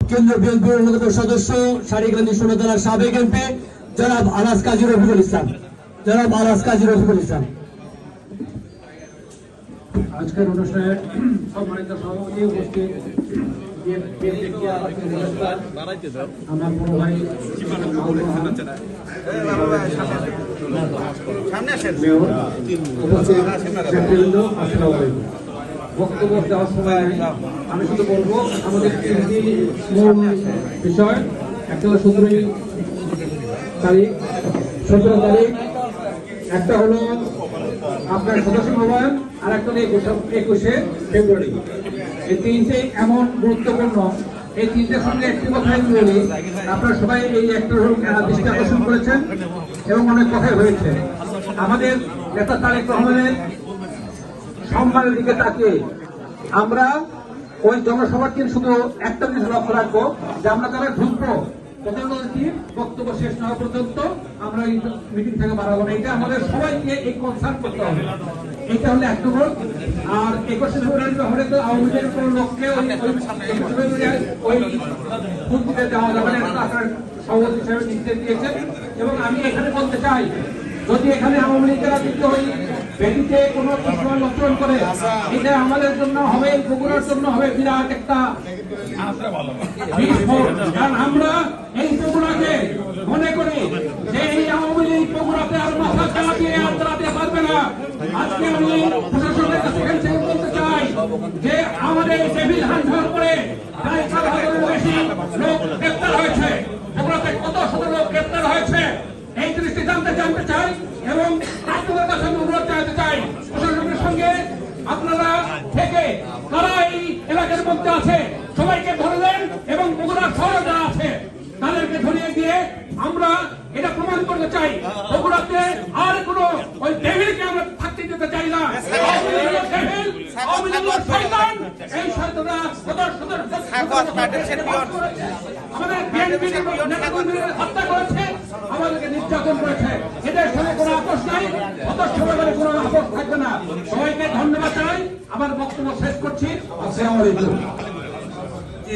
কেন্দ্রীয় বিএনপির অন্যতম সদস্য সারিগঞ্জ 16 জেলার সাবেক এমপি জনাব আলাস কাজী রফিকুল ইসলাম। আজকের অনুষ্ঠানে সম্মানিত সভাপতি উপস্থিত আমার বড় ভাই বক্তব্য দেওয়ার সময় আমি শুধু বলবো আমাদের তিনটি মূল বিষয়, একটা হলো 17 তারিখ, একটা হলো আপনার সদস্য নবায়ন, আর একটা হলো 21শে ফেব্রুয়ারি। এই তিনটে এমন গুরুত্বপূর্ণ, এই তিনটের সঙ্গে একটি কথাই বলি, আপনারা সবাই এই একটা দৃষ্টি আকর্ষণ করেছেন এবং অনেক কথাই হয়েছে। আমাদের নেতা তারেক রহমানের সম্মানের দিকে তাকিয়ে আমরা ওই জনসভার দিন শুধু একটা জিনিস লক্ষ্য রাখবো যে আমরা তারা ঢুকবো প্রধানমন্ত্রীর বক্তব্য শেষ না হওয়া পর্যন্ত আমরা এই মিটিং থেকে বাড়াবো না। এটা আমাদের সবাইকে এই কনসার্ন করতে হবে। এটা হলো 1 নম্বর। আর 21শে ফেব্রুয়ারি ব্যাপারে তো আওয়ামী লীগের কোন লোককে ওই ভোট দিতে দেওয়া যাবে না, এটা আপনার সভাপতি হিসেবে নির্দেশ দিয়েছেন। এবং আমি এখানে বলতে চাই, যদি এখানে আওয়ামী লীগেরা দিতে ওই বেদিতে কোনো সময় লক্ষণ করে, এটা আমাদের জন্য হবে, বগুড়ার জন্য হবে বিরাট একটা বিস্ফোরণ। কারণ আমরা এই বগুড়াকে মনে করি যে এই আওয়ামী লীগ বগুড়াতে আর মাথা চালাতে আর চালাতে পারবে না। আজকে আমি প্রশাসনের কাছে বলতে চাই যে আমাদের টেবিল হান্টার করে প্রায় 4,000-এর বেশি লোক গ্রেপ্তার হয়েছে, বগুড়াতে কত শত লোক গ্রেপ্তার হয়েছে, এই জিনিসটি জানতে চাই এবং আপনাদের কাছে আমি অনুরোধ জানাতে চাই, প্রশাসনের সঙ্গে আপনারা থেকে কারা এই এলাকার মধ্যে আছে সবাইকে ধরলেন এবং বগুড়ার শহরে যারা আছে তাদেরকে ধরিয়ে দিয়ে আমরা এটা প্রমাণ করতে চাই বগুড়াতে আর কোন ওই ডেভিলকে আমরা থাকতে দিতে চাই না। এই শয়তানরা আমাদের বিএনপি নেতাকর্মীদের হত্যা করেছে, আমাদেরকে নির্যাতন করেছে, এদের সঙ্গে কোনো আপোষ নাই, অদর্শভাবে কোনো আপোষ থাকবে না। সবাইকে ধন্যবাদ জানাই, আমার বক্তব্য শেষ করছি। আসসালামু আলাইকুম।